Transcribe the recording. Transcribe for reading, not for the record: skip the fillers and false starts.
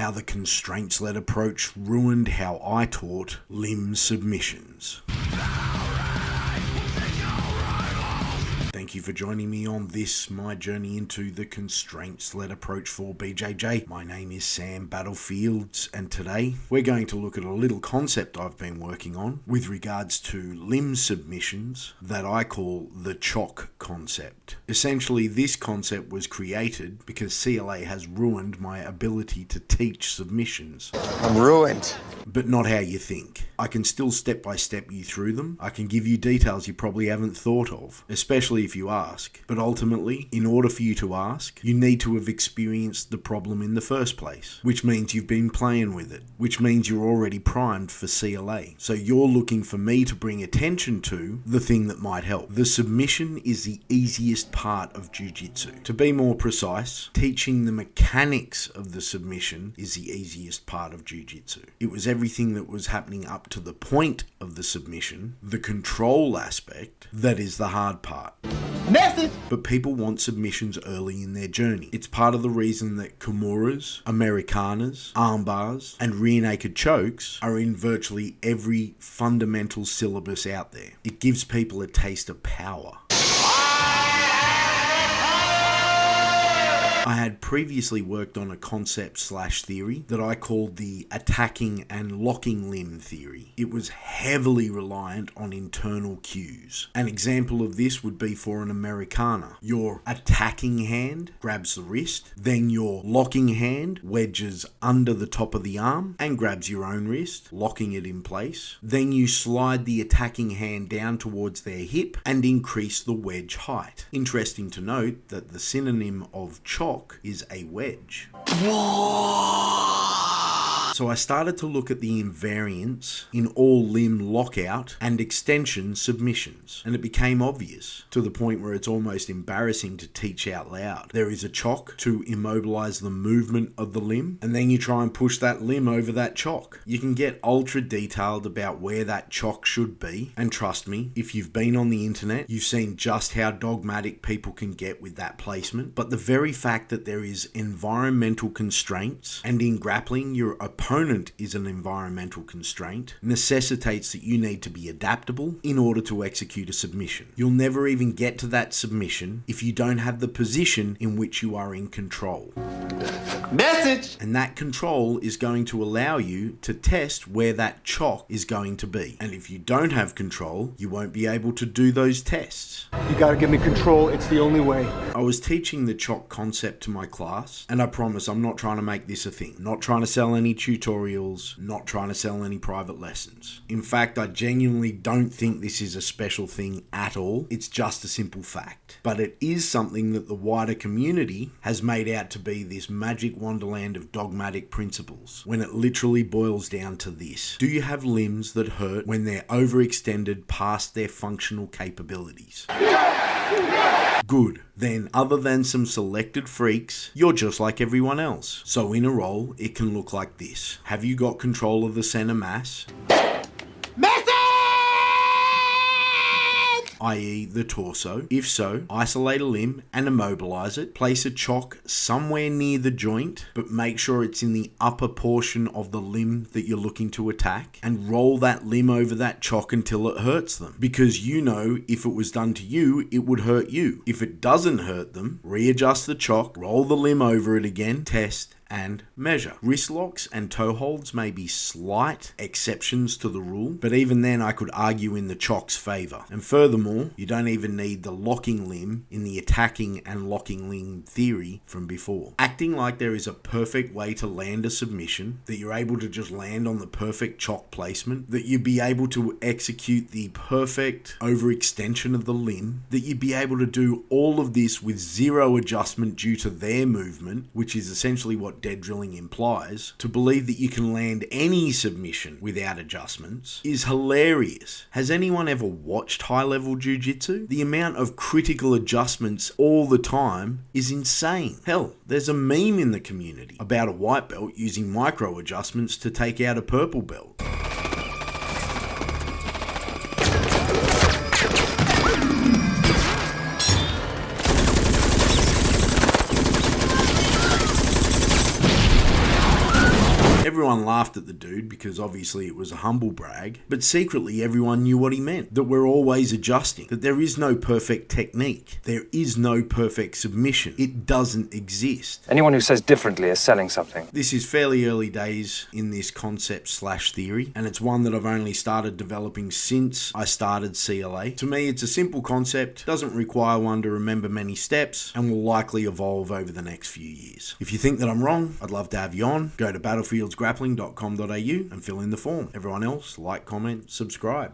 how the constraints-led approach ruined how I taught limb submissions. Thank you for joining me on this, my journey into the constraints-led approach for BJJ. My name is Sam Battlefields, and today we're going to look at a little concept I've been working on with regards to limb submissions that I call the Chock concept. Essentially, this concept was created because CLA has ruined my ability to teach submissions. I'm ruined. But not how you think. I can still step-by-step you through them. I can give you details you probably haven't thought of, especially if you ask. But ultimately, in order for you to ask, you need to have experienced the problem in the first place, which means you've been playing with it, which means you're already primed for CLA. So you're looking for me to bring attention to the thing that might help. The submission is the easiest part of Jiu-Jitsu. To be more precise, teaching the mechanics of the submission is the easiest part of Jiu-Jitsu. It was everything that was happening up to the point of the submission, the control aspect, that is the hard part. Message! But people want submissions early in their journey. It's part of the reason that Kimuras, Americanas, armbars, and rear naked chokes are in virtually every fundamental syllabus out there. It gives people a taste of power. I had previously worked on a concept/theory that I called the attacking and locking limb theory. It was heavily reliant on internal cues. An example of this would be for an Americana. Your attacking hand grabs the wrist, then your locking hand wedges under the top of the arm and grabs your own wrist, locking it in place. Then you slide the attacking hand down towards their hip and increase the wedge height. Interesting to note that the synonym of chock is a wedge. So I started to look at the invariants in all limb lockout and extension submissions, and it became obvious to the point where it's almost embarrassing to teach out loud. There is a chock to immobilize the movement of the limb, and then you try and push that limb over that chock. You can get ultra detailed about where that chock should be, and trust me, if you've been on the internet, you've seen just how dogmatic people can get with that placement. But the very fact that there is environmental constraints, and in grappling your opponent is an environmental constraint, necessitates that you need to be adaptable in order to execute a submission. You'll never even get to that submission if you don't have the position in which you are in control. Message! And that control is going to allow you to test where that chock is going to be. And if you don't have control, you won't be able to do those tests. You gotta give me control, it's the only way. I was teaching the chock concept to my class, and I promise I'm not trying to make this a thing. Not trying to sell any tutorials, not trying to sell any private lessons. In fact, I genuinely don't think this is a special thing at all. It's just a simple fact. But it is something that the wider community has made out to be this magic wonderland of dogmatic principles, when it literally boils down to this. Do you have limbs that hurt when they're overextended past their functional capabilities? Good. Then, other than some selected freaks, you're just like everyone else. So in a roll, it can look like this. Have you got control of the center mass? i.e. the torso. If so, isolate a limb and immobilize it. Place a chock somewhere near the joint, but make sure it's in the upper portion of the limb that you're looking to attack, and roll that limb over that chock until it hurts them. Because you know if it was done to you, it would hurt you. If it doesn't hurt them, readjust the chock, roll the limb over it again, test, and measure. Wrist locks and toe holds may be slight exceptions to the rule, but even then I could argue in the chock's favor. And furthermore, you don't even need the locking limb in the attacking and locking limb theory from before. Acting like there is a perfect way to land a submission, that you're able to just land on the perfect chock placement, that you'd be able to execute the perfect overextension of the limb, that you'd be able to do all of this with zero adjustment due to their movement, which is essentially what dead drilling implies. To believe that you can land any submission without adjustments is hilarious. Has anyone ever watched high-level jiu-jitsu? The amount of critical adjustments all the time is insane. Hell, there's a meme in the community about a white belt using micro adjustments to take out a purple belt. Everyone laughed at the dude because obviously it was a humble brag, but secretly everyone knew what he meant, that we're always adjusting, that there is no perfect technique, there is no perfect submission. It doesn't exist. Anyone who says differently is selling something. This is fairly early days in this concept/theory, and it's one that I've only started developing since I started CLA. To me, it's a simple concept, doesn't require one to remember many steps, and will likely evolve over the next few years. If you think that I'm wrong, I'd love to have you on. Go to battlefieldsgrappling.com.au and fill in the form. Everyone else, like, comment, subscribe.